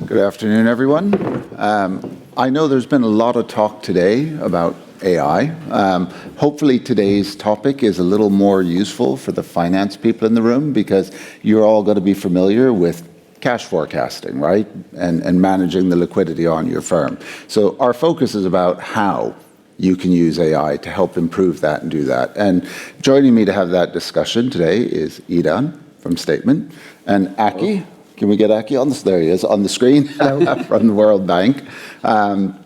Good afternoon, everyone. I know there's been a lot of talk today about AI. Hopefully today's topic is a little more useful for the finance people in the room because you're all going to be familiar with cash forecasting, right? And managing the liquidity on your firm. So our focus is about how you can use AI to help improve that and do that. And joining me to have that discussion today is Idan from Statement and Aki. Can we get Aki on this? There he is on the screen from the World Bank. And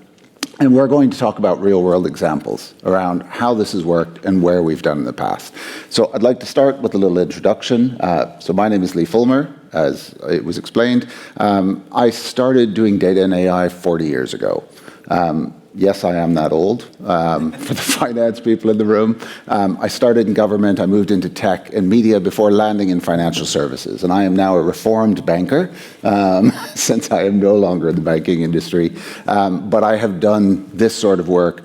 we're going to talk about real-world examples around how this has worked and where we've done in the past. So I'd like to start with a little introduction. So my name is Lee Fulmer, as it was explained. I started doing data and AI 40 years ago. Yes, I am that old, for the finance people in the room. I started in government, I moved into tech and media before landing in financial services. And I am now a reformed banker, since I am no longer in the banking industry. But I have done this sort of work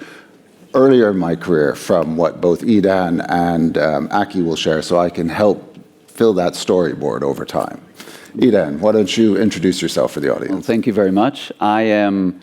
earlier in my career from what both Idan and Aki will share, so I can help fill that storyboard over time. Idan, why don't you introduce yourself for the audience? Well, thank you very much. I am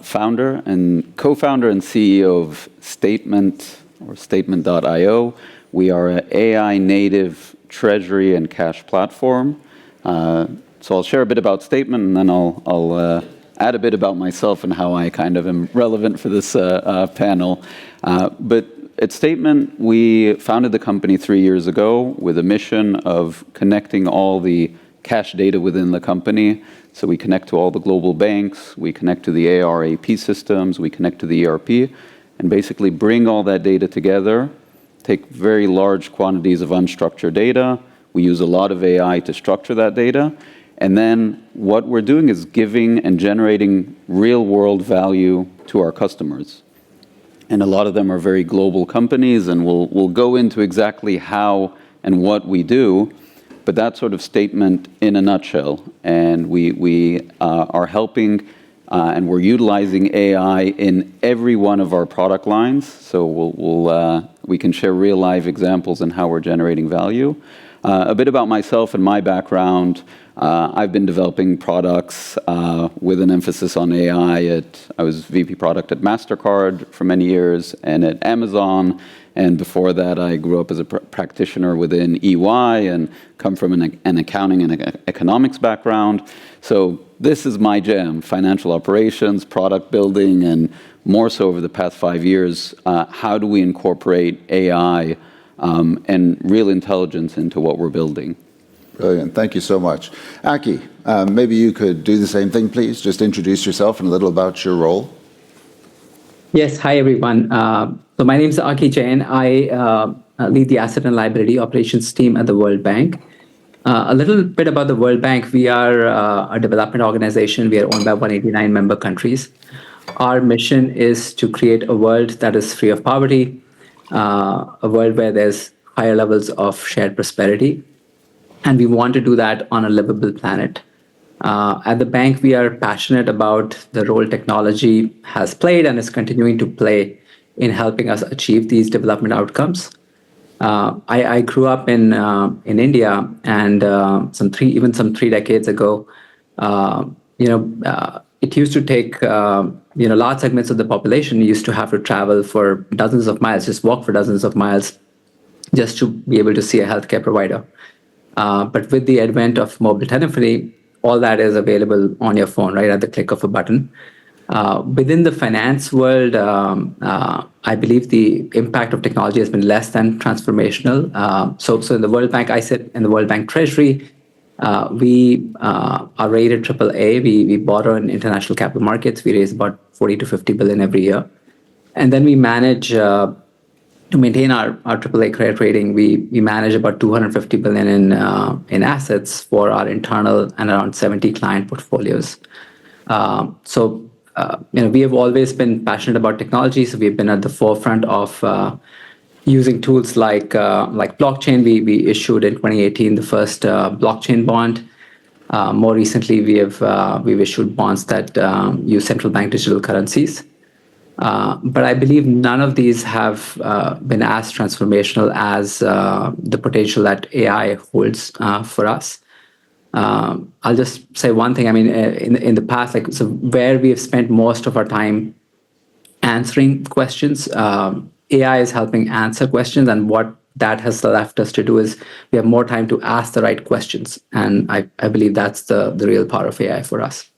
founder and co-founder and CEO of Statement or Statement.io. We are an AI native treasury and cash platform. So I'll share a bit about Statement and then I'll add a bit about myself and how I kind of am relevant for this panel. But at Statement, we founded the company 3 years ago with a mission of connecting all the cash data within the company. So we connect to all the global banks, we connect to the AR, AP systems, we connect to the ERP, and basically bring all that data together, take very large quantities of unstructured data. We use a lot of AI to structure that data. And then what we're doing is giving and generating real world value to our customers. And a lot of them are very global companies, and we'll go into exactly how and what we do. But that's sort of Statement in a nutshell. And we are helping and we're utilizing AI in every one of our product lines. So we can share real live examples in how we're generating value. A bit about myself and my background. I've been developing products with an emphasis on AI. I was VP product at MasterCard for many years and at Amazon. And before that, I grew up as a practitioner within EY and come from an accounting and economics background. So this is my jam, financial operations, product building, and more so over the past 5 years, how do we incorporate AI and real intelligence into what we're building? Brilliant. Thank you so much. Aki, maybe you could do the same thing, please. Just introduce yourself and a little about your role. Yes. Hi, everyone. So my name is Aki Jain. I lead the asset and liability operations team at the World Bank. A little bit about the World Bank. We are a development organization. We are owned by 189 member countries. Our mission is to create a world that is free of poverty, a world where there's higher levels of shared prosperity. And we want to do that on a livable planet. At the bank, we are passionate about the role technology has played and is continuing to play in helping us achieve these development outcomes. I grew up in India, and some 3 decades ago, it used to take large segments of the population used to have to travel for dozens of miles, just walk for dozens of miles, just to be able to see a healthcare provider. But with the advent of mobile telephony, all that is available on your phone, right at the click of a button. Within the finance world, I believe the impact of technology has been less than transformational. So in the World Bank, I sit in the World Bank Treasury. We are rated AAA. We borrow in international capital markets. We raise about 40 to 50 billion every year. And then we manage, to maintain our AAA credit rating, we manage about 250 billion in assets for our internal and around 70 client portfolios. We have always been passionate about technology, so we've been at the forefront of using tools like blockchain. We issued in 2018 the first blockchain bond. More recently, we've issued bonds that use central bank digital currencies. But I believe none of these have been as transformational as the potential that AI holds for us. I'll just say one thing. I mean, in the past, like, so where we have spent most of our time answering questions, AI is helping answer questions, and what that has left us to do is we have more time to ask the right questions, and I believe that's the real power of AI for us.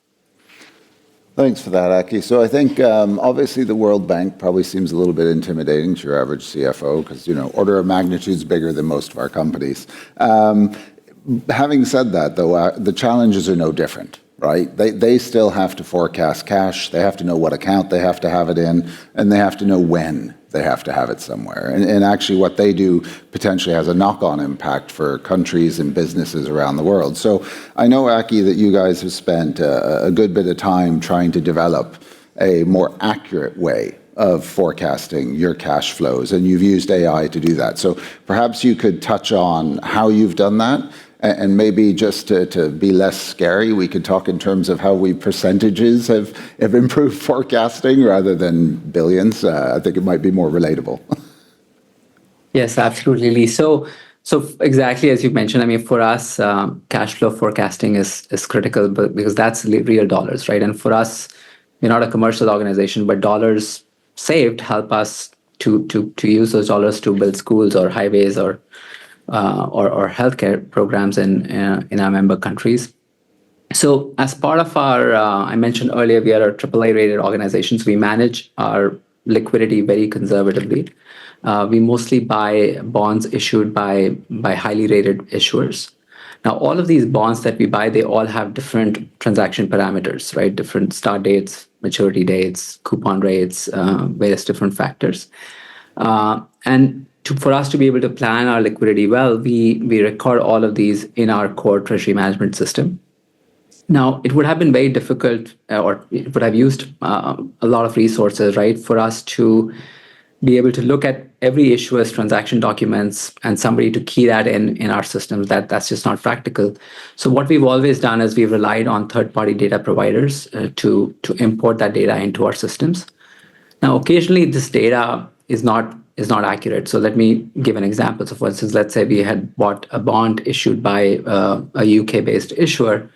Thanks for that, Aki. So I think obviously the World Bank probably seems a little bit intimidating to your average CFO because, order of magnitude is bigger than most of our companies. Having said that, though, the challenges are no different, right? They still have to forecast cash. They have to know what account they have to have it in, and they have to know when they have to have it somewhere. And actually what they do potentially has a knock-on impact for countries and businesses around the world. So I know, Aki, that you guys have spent a good bit of time trying to develop a more accurate way of forecasting your cash flows, and you've used AI to do that. So perhaps you could touch on how you've done that, and maybe just to be less scary, we could talk in terms of how percentages have improved forecasting rather than billions. I think it might be more relatable. Yes, absolutely, Lee. So exactly as you mentioned, I mean, for us, cash flow forecasting is critical, but because that's real dollars, right? And for us, we're not a commercial organization, but dollars saved help us to use those dollars to build schools or highways or healthcare programs in our member countries. So as part of our, I mentioned earlier, we are a AAA rated organization, so we manage our liquidity very conservatively. We mostly buy bonds issued by highly rated issuers. Now, all of these bonds that we buy, they all have different transaction parameters, right? Different start dates, maturity dates, coupon rates, various different factors. And for us to be able to plan our liquidity well, we record all of these in our core treasury management system. Now, it would have been very difficult, or it would have used a lot of resources, right, for us to be able to look at every issuer's transaction documents and somebody to key that in our systems. That's just not practical. So what we've always done is we've relied on third-party data providers to import that data into our systems. Now, occasionally this data is not accurate. So let me give an example. So for instance, let's say we had bought a bond issued by a UK-based issuer,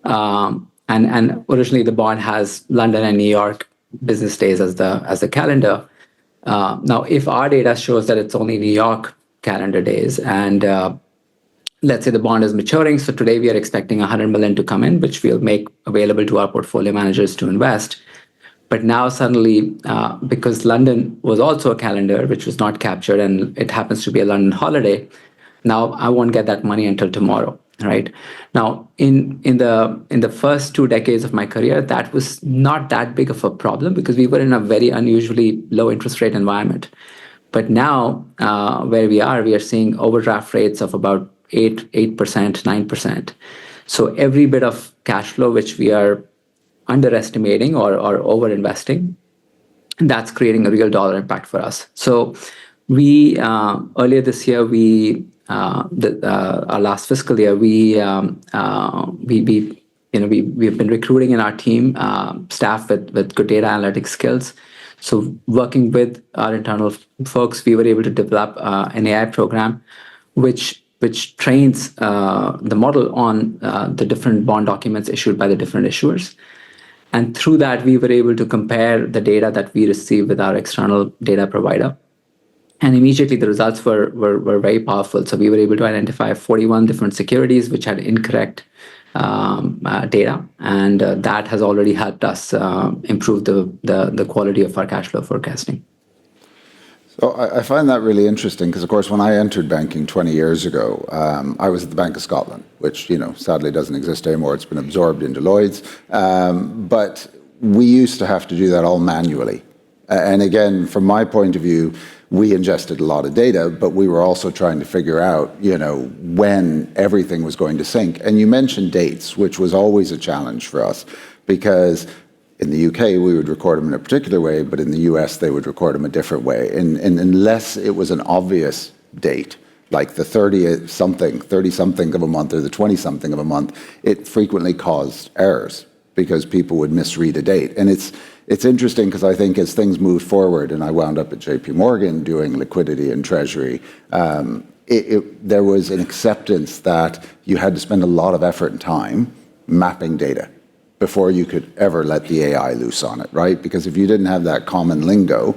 and originally the bond has London and New York business days as the calendar. Now, if our data shows that it's only New York calendar days, and let's say the bond is maturing, so today we are expecting 100 million to come in, which we'll make available to our portfolio managers to invest. But now suddenly, because London was also a calendar which was not captured, and it happens to be a London holiday, now I won't get that money until tomorrow, right? Now, in the first 2 decades of my career, that was not that big of a problem because we were in a very unusually low interest rate environment. But now, where we are seeing overdraft rates of about 8%, 9%. So every bit of cash flow which we are underestimating or over-investing, that's creating a real dollar impact for us. So we earlier this year, our last fiscal year, we've been recruiting in our team staff with good data analytics skills. So working with our internal folks, we were able to develop an AI program which trains the model on the different bond documents issued by the different issuers. And through that, we were able to compare the data that we receive with our external data provider. And immediately the results were very powerful. So we were able to identify 41 different securities which had incorrect data. And that has already helped us improve the quality of our cash flow forecasting. So I find that really interesting because, of course, when I entered banking 20 years ago, I was at the Bank of Scotland, which, sadly doesn't exist anymore. It's been absorbed into Lloyd's. But we used to have to do that all manually. And again, from my point of view, we ingested a lot of data, but we were also trying to figure out, when everything was going to sync. And you mentioned dates, which was always a challenge for us because in the UK, we would record them in a particular way, but in the US, they would record them a different way. And unless it was an obvious date, like the 30-something of a month or the 20-something of a month, it frequently caused errors because people would misread a date. And it's it's interesting because I think as things moved forward, and I wound up at JP Morgan doing liquidity and treasury, there was an acceptance that you had to spend a lot of effort and time mapping data before you could ever let the AI loose on it, right? Because if you didn't have that common lingo,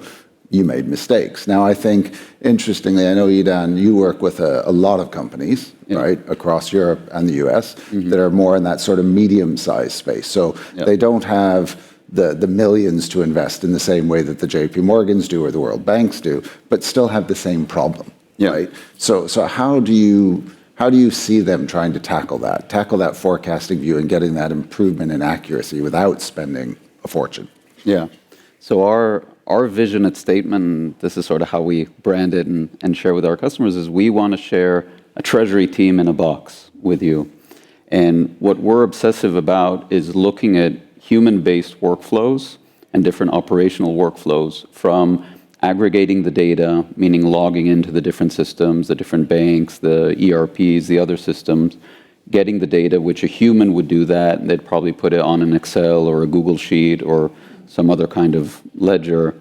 you made mistakes. Now, I think, interestingly, I know, Idan, you work with a lot of companies, right, across Europe and the US that are more in that sort of medium-sized space. So they don't have the millions to invest in the same way that the JP Morgans do or the World Banks do, but still have the same problem, right? So how do you see them trying to tackle that forecasting view and getting that improvement in accuracy without spending a fortune? Yeah. So our vision at Statement, this is sort of how we brand it and share with our customers, is we want to share a treasury team in a box with you. And what we're obsessive about is looking at human-based workflows and different operational workflows, from aggregating the data, meaning logging into the different systems, the different banks, the ERPs, the other systems, getting the data, which a human would do that, and they'd probably put it on an Excel or a Google Sheet or some other kind of ledger.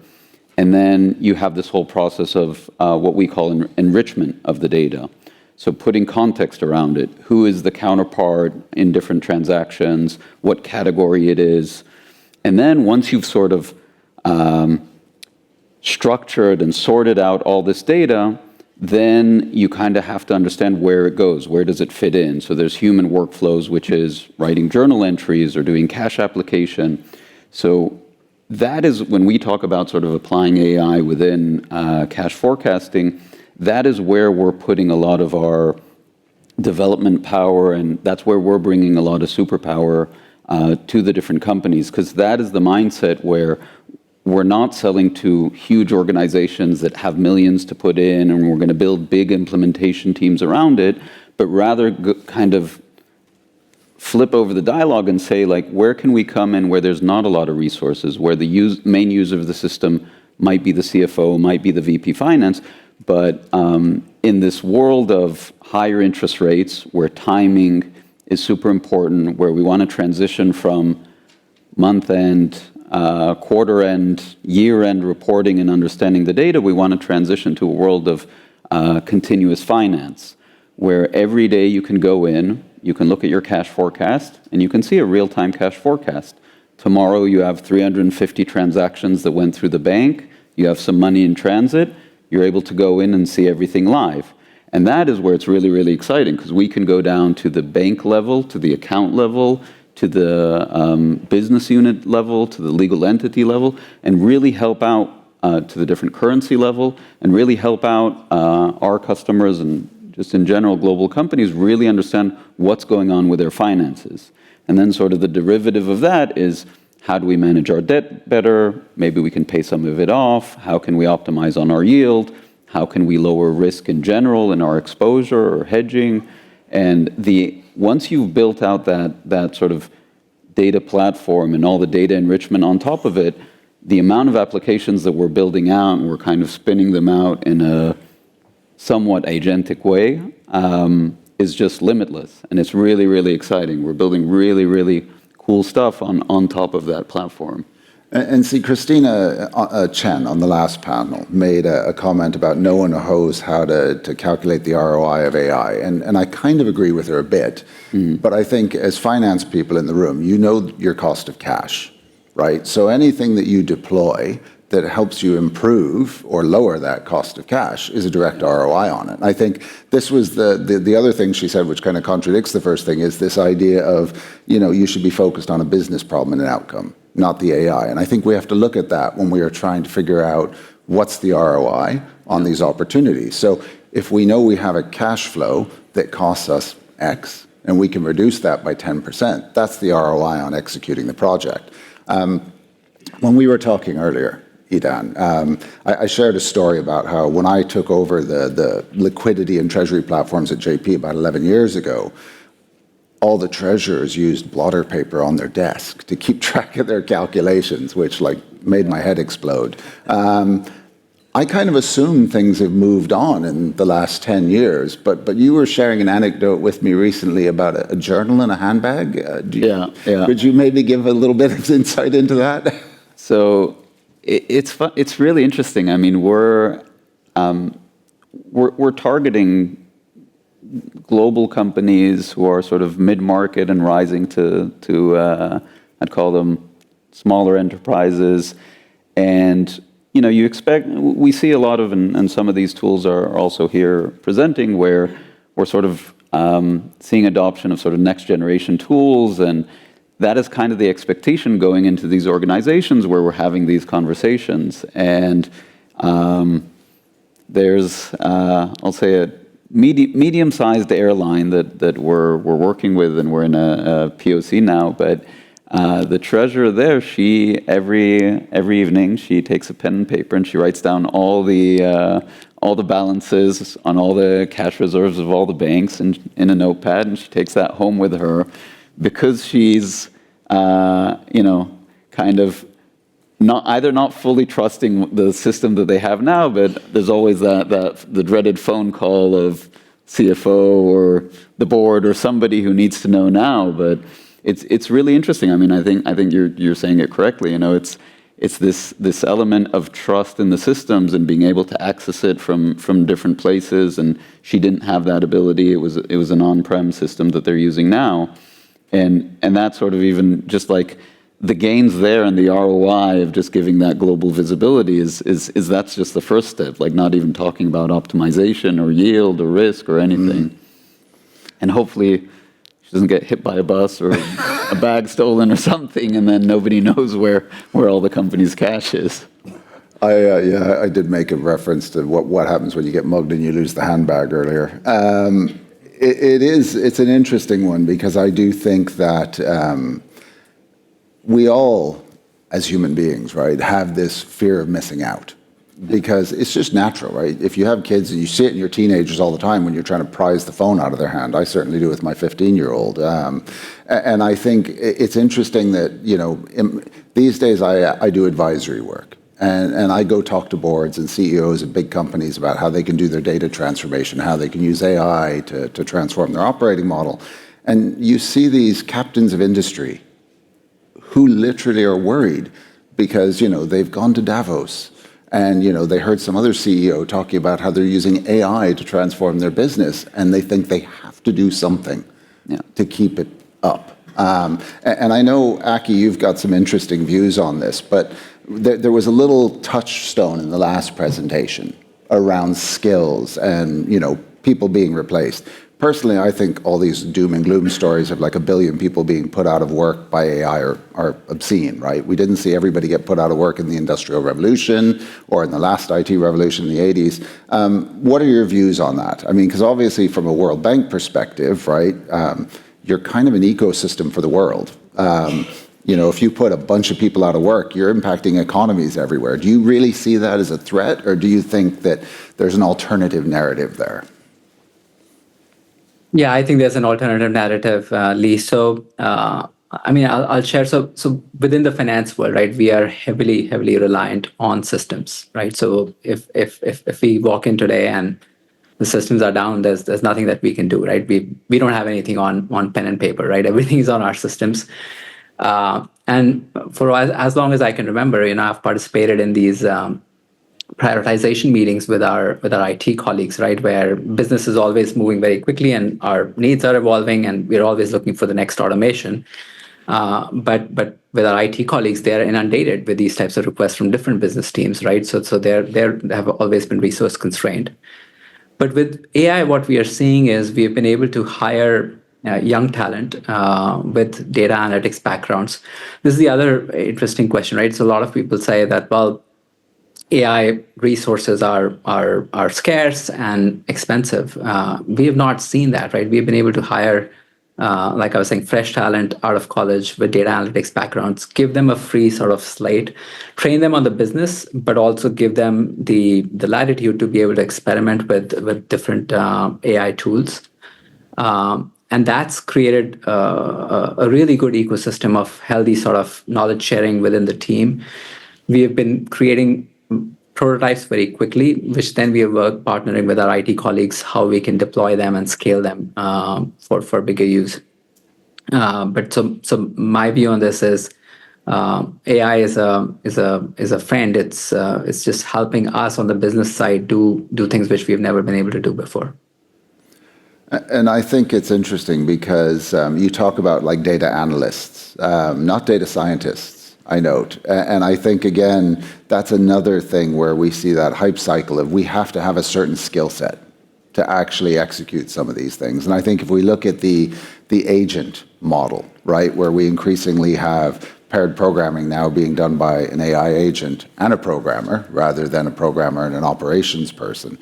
And then you have this whole process of what we call enrichment of the data. So putting context around it. Who is the counterpart in different transactions? What category it is? And then once you've sort of structured and sorted out all this data, then you kind of have to understand where it goes. Where does it fit in? So there's human workflows, which is writing journal entries or doing cash application. So that is when we talk about sort of applying AI within cash forecasting, that is where we're putting a lot of our development power, and that's where we're bringing a lot of superpower to the different companies, because that is the mindset where we're not selling to huge organizations that have millions to put in and we're going to build big implementation teams around it, but rather kind of flip over the dialogue and say, like, where can we come in where there's not a lot of resources, where the main user of the system might be the CFO, might be the VP finance, but in this world of higher interest rates, where timing is super important, where we want to transition from month-end, quarter-end, year-end reporting and understanding the data, we want to transition to a world of continuous finance, where every day you can go in, you can look at your cash forecast, and you can see a real-time cash forecast. Tomorrow you have 350 transactions that went through the bank, you have some money in transit, you're able to go in and see everything live. And that is where it's really, really exciting, because we can go down to the bank level, to the account level, to the business unit level, to the legal entity level, and really help out to the different currency level, and really help out our customers and just in general global companies really understand what's going on with their finances. And then sort of the derivative of that is, how do we manage our debt better? Maybe we can pay some of it off. How can we optimize on our yield? How can we lower risk in general in our exposure or hedging? And once you've built out that sort of data platform and all the data enrichment on top of it, the amount of applications that we're building out, and we're kind of spinning them out in a somewhat agentic way, is just limitless. And it's really, really exciting. We're building really, really cool stuff on top of that platform. And see, Christina Chen on the last panel made a comment about no one knows how to calculate the ROI of AI. And I kind of agree with her a bit. But I think as finance people in the room, you know your cost of cash, right? So anything that you deploy that helps you improve or lower that cost of cash is a direct ROI on it. And I think this was the other thing she said, which kind of contradicts the first thing, is this idea of, you should be focused on a business problem and an outcome, not the AI. And I think we have to look at that when we are trying to figure out what's the ROI on these opportunities. So if we know we have a cash flow that costs us X, and we can reduce that by 10%, that's the ROI on executing the project. When we were talking earlier, Idan, I shared a story about how when I took over the liquidity and treasury platforms at JP about 11 years ago, all the treasurers used blotter paper on their desk to keep track of their calculations, which made my head explode. I kind of assume things have moved on in the last 10 years, but you were sharing an anecdote with me recently about a journal in a handbag. Yeah. Could you maybe give a little bit of insight into that? So it's really interesting. I mean, we're targeting global companies who are sort of mid-market and rising to I'd call them smaller enterprises. And we see a lot of, and some of these tools are also here presenting, where we're sort of seeing adoption of sort of next generation tools, and that is kind of the expectation going into these organizations where we're having these conversations. And there's, I'll say, a medium-sized airline that we're working with, and we're in a POC now. But the treasurer there, she every evening she takes a pen and paper and she writes down all the balances on all the cash reserves of all the banks in a notepad, and she takes that home with her, because she's kind of not fully trusting the system that they have now, but there's always the dreaded phone call of CFO or the board or somebody who needs to know now. But it's really interesting. I mean, I think you're saying it correctly. It's this element of trust in the systems and being able to access it from different places. And she didn't have that ability. It was an on-prem system that they're using now, and that sort of, even just like the gains there and the ROI of just giving that global visibility is that's just the first step. Like, not even talking about optimization or yield or risk or anything. And hopefully she doesn't get hit by a bus or a bag stolen or something, and then nobody knows where all the company's cash is. I did make a reference to what happens when you get mugged and you lose the handbag earlier. It's an interesting one, because I do think that we all, as human beings, right, have this fear of missing out, because it's just natural, right? If you have kids and you see it in your teenagers all the time when you're trying to prise the phone out of their hand. I certainly do with my 15-year-old. And I think it's interesting that, these days I do advisory work. And I go talk to boards and CEOs of big companies about how they can do their data transformation, how they can use AI to transform their operating model. And you see these captains of industry who literally are worried because, they've gone to Davos and, they heard some other CEO talking about how they're using AI to transform their business, and they think they have to do something to keep it up. And I know, Aki, you've got some interesting views on this, but there was a little touchstone in the last presentation around skills and, people being replaced. Personally, I think all these doom and gloom stories of like 1 billion people being put out of work by AI are obscene, right? We didn't see everybody get put out of work in the Industrial Revolution or in the last IT revolution in the 80s. What are your views on that? I mean, because obviously from a World Bank perspective, right, you're kind of an ecosystem for the world. If you put a bunch of people out of work, you're impacting economies everywhere. Do you really see that as a threat, or do you think that there's an alternative narrative there? Yeah, I think there's an alternative narrative, Lee. So, I'll share. So within the finance world, right, we are heavily reliant on systems, right? So if we walk in today and the systems are down, there's nothing that we can do, right? We don't have anything on pen and paper, right? Everything is on our systems. And for as long as I can remember, I've participated in these prioritization meetings with our IT colleagues, right, where business is always moving very quickly and our needs are evolving and we're always looking for the next automation. But with our IT colleagues, they are inundated with these types of requests from different business teams, right? So they have always been resource constrained. But with AI, what we are seeing is we have been able to hire young talent with data analytics backgrounds. This is the other interesting question, right? So a lot of people say that, well, AI resources are scarce and expensive. We have not seen that, right? We've been able to hire, like I was saying, fresh talent out of college with data analytics backgrounds, give them a free sort of slate, train them on the business, but also give them the latitude to be able to experiment with different AI tools. And that's created a really good ecosystem of healthy sort of knowledge sharing within the team. We have been creating prototypes very quickly, which then we have worked partnering with our IT colleagues, how we can deploy them and scale them for bigger use. But so my view on this is AI is a friend. It's just helping us on the business side do things which we've never been able to do before. And I think it's interesting because you talk about like data analysts, not data scientists, I note. And I think, again, that's another thing where we see that hype cycle of we have to have a certain skill set to actually execute some of these things. And I think if we look at the agent model, right, where we increasingly have paired programming now being done by an AI agent and a programmer rather than a programmer and an operations person,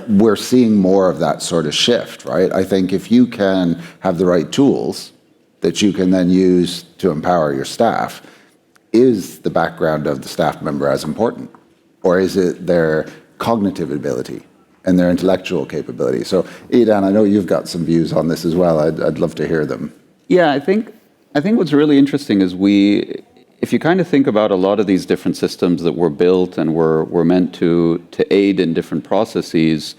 we're seeing more of that sort of shift, right? I think if you can have the right tools that you can then use to empower your staff, is the background of the staff member as important? Or is it their cognitive ability and their intellectual capability? So, Edan, I know you've got some views on this as well. I'd love to hear them. Yeah, I think what's really interesting is if you kind of think about a lot of these different systems that were built and were meant to aid in different processes,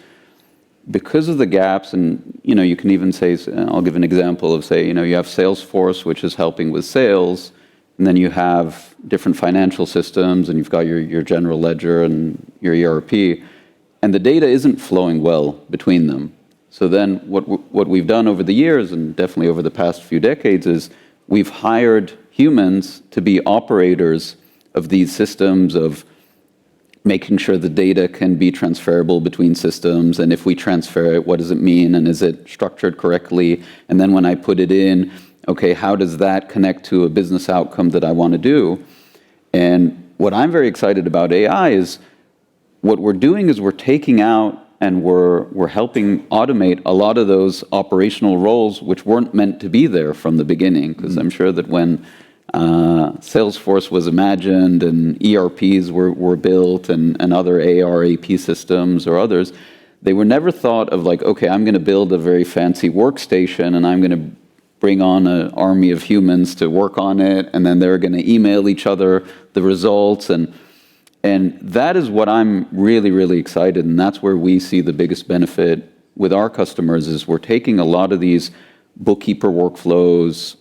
because of the gaps, and you can even say, I'll give an example of, say, you have Salesforce, which is helping with sales, and then you have different financial systems, and you've got your general ledger and your ERP, and the data isn't flowing well between them. So then what we've done over the years, and definitely over the past few decades, is we've hired humans to be operators of these systems, of making sure the data can be transferable between systems, and if we transfer it, what does it mean, and is it structured correctly? And then when I put it in, okay, how does that connect to a business outcome that I want to do? And what I'm very excited about AI is what we're doing is we're taking out and we're helping automate a lot of those operational roles which weren't meant to be there from the beginning. Because I'm sure that when Salesforce was imagined and ERPs were built and other AR, AP systems or others, they were never thought of like, okay, I'm going to build a very fancy workstation and I'm going to bring on an army of humans to work on it, and then they're going to email each other the results. And that is what I'm really, really excited, and that's where we see the biggest benefit with our customers is we're taking a lot of these bookkeeper workflows,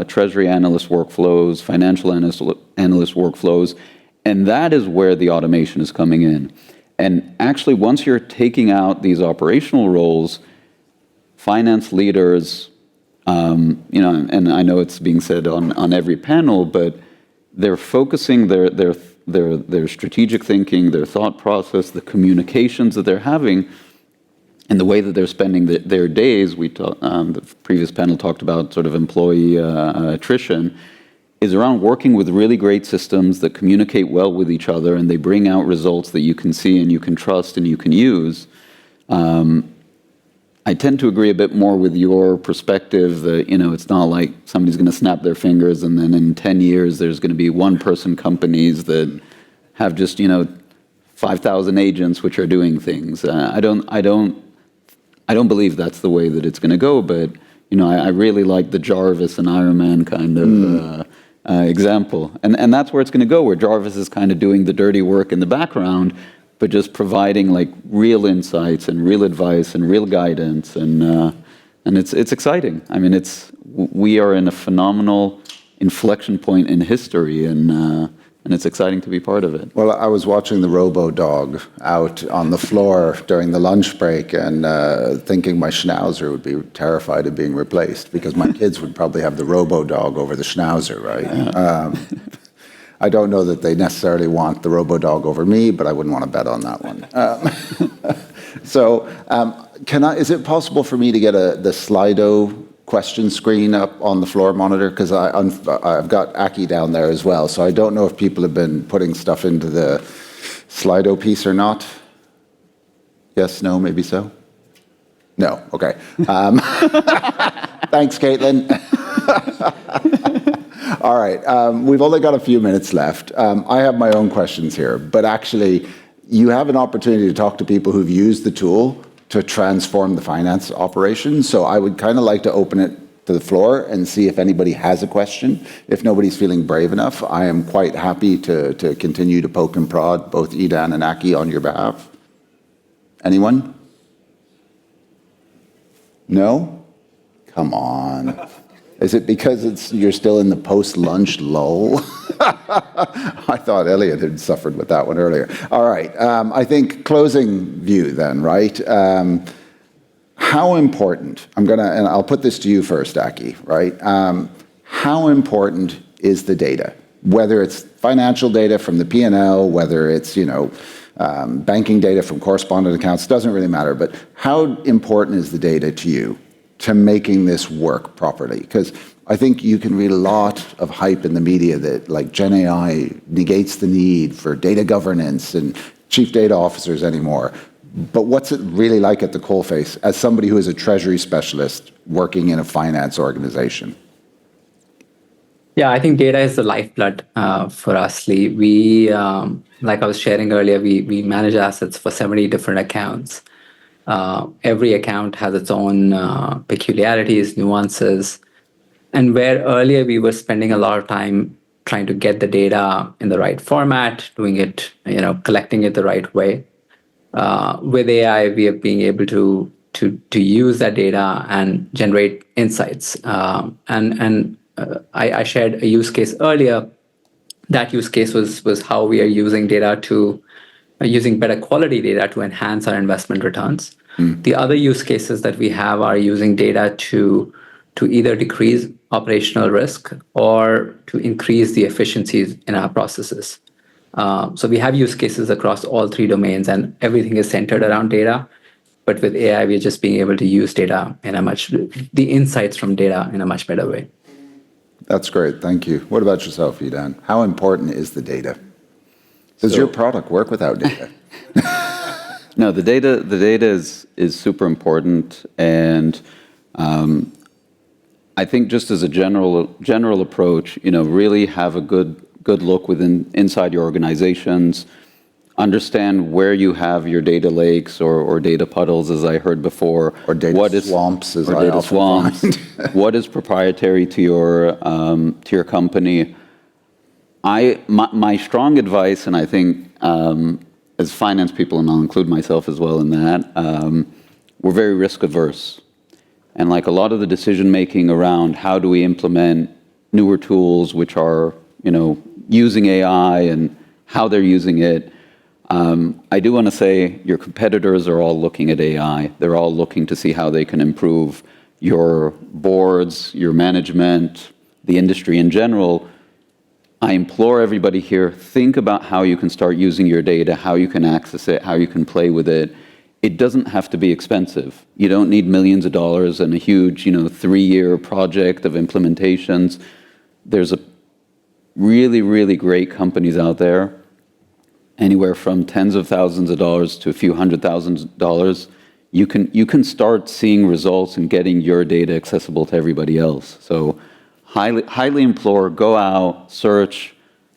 treasury analyst workflows, financial analyst workflows, and that is where the automation is coming in. And actually, once you're taking out these operational roles, finance leaders, and I know it's being said on every panel, but they're focusing their strategic thinking, their thought process, the communications that they're having, and the way that they're spending their days. The previous panel talked about sort of employee attrition, is around working with really great systems that communicate well with each other, and they bring out results that you can see and you can trust and you can use. I tend to agree a bit more with your perspective that, it's not like somebody's going to snap their fingers and then in 10 years there's going to be one-person companies that have just, 5,000 agents which are doing things. I don't believe that's the way that it's going to go, but, I really like the Jarvis and Iron Man kind of example. And that's where it's going to go, where Jarvis is kind of doing the dirty work in the background, but just providing like real insights and real advice and real guidance, and it's exciting. I mean, we are in a phenomenal inflection point in history, and it's exciting to be part of it. Well, I was watching the Robo-Dog out on the floor during the lunch break and thinking my Schnauzer would be terrified of being replaced because my kids would probably have the Robo-Dog over the Schnauzer, right? Yeah. I don't know that they necessarily want the Robo-Dog over me, but I wouldn't want to bet on that one. Is it possible for me to get the Slido question screen up on the floor monitor? Because I've got Aki down there as well, so I don't know if people have been putting stuff into the Slido piece or not. Yes, no, maybe so? No, okay. Thanks, Caitlin. All right, we've only got a few minutes left. I have my own questions here, but actually, you have an opportunity to talk to people who've used the tool to transform the finance operation. So I would kind of like to open it to the floor and see if anybody has a question. If nobody's feeling brave enough, I am quite happy to continue to poke and prod both Edan and Aki on your behalf. Anyone? No? Come on. Is it because you're still in the post-lunch lull? I thought Elliot had suffered with that one earlier. All right. I think closing view then, right? How important, and I'll put this to you first, Aki, right? How important is the data? Whether it's financial data from the P&L, whether it's, banking data from correspondent accounts, doesn't really matter. But how important is the data to you to making this work properly? Because I think you can read a lot of hype in the media that like Gen AI negates the need for data governance and chief data officers anymore. But what's it really like at the coalface as somebody who is a treasury specialist working in a finance organization? Yeah, I think data is the lifeblood for us, Lee. We, like I was sharing earlier, we manage assets for 70 different accounts. Every account has its own peculiarities, nuances. And where earlier we were spending a lot of time trying to get the data in the right format, doing it, collecting it the right way. With AI, we are being able to use that data and generate insights. I shared a use case earlier. That use case was how we are using data using better quality data to enhance our investment returns. The other use cases that we have are using data to either decrease operational risk or to increase the efficiencies in our processes. So we have use cases across all three domains, and everything is centered around data. But with AI, we're just being able to use data the insights from data in a much better way. That's great. Thank you. What about yourself, Idan? How important is the data? Does your product work without data? No, the data is super important, and I think just as a general approach, really have a good look inside your organizations, understand where you have your data lakes or data puddles, as I heard before, or data swamps, as I often find. What is proprietary to your company? My strong advice, and I think as finance people, and I'll include myself as well in that, we're very risk averse. And like a lot of the decision making around how do we implement newer tools which are, using AI and how they're using it, I do want to say your competitors are all looking at AI. They're all looking to see how they can improve your boards, your management, the industry in general. I implore everybody here, think about how you can start using your data, how you can access it, how you can play with it. It doesn't have to be expensive. You don't need millions of dollars and a huge, 3-year project of implementations. There's a really, really great companies out there, anywhere from tens of thousands of dollars to a few $100,000. You can start seeing results and getting your data accessible to everybody else. So highly implore, go out, search,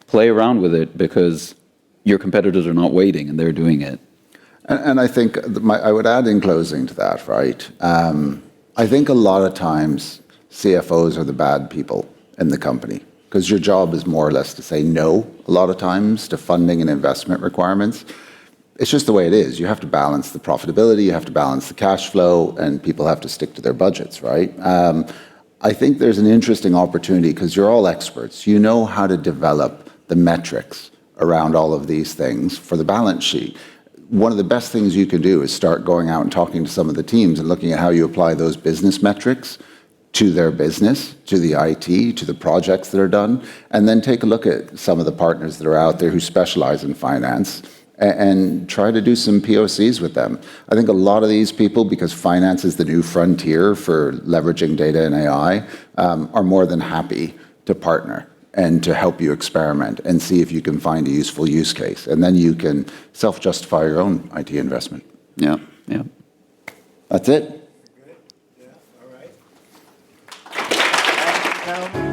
play around with it, because your competitors are not waiting and they're doing it. And I think I would add in closing to that, right? I think a lot of times CFOs are the bad people in the company, because your job is more or less to say no a lot of times to funding and investment requirements. It's just the way it is. You have to balance the profitability, you have to balance the cash flow, and people have to stick to their budgets, right? I think there's an interesting opportunity because you're all experts. You know how to develop the metrics around all of these things for the balance sheet. One of the best things you can do is start going out and talking to some of the teams and looking at how you apply those business metrics to their business, to the IT, to the projects that are done, and then take a look at some of the partners that are out there who specialize in finance and try to do some POCs with them. I think a lot of these people, because finance is the new frontier for leveraging data and AI, are more than happy to partner and to help you experiment and see if you can find a useful use case. And then you can self-justify your own IT investment. Yeah. That's it. Good. Yeah, all right.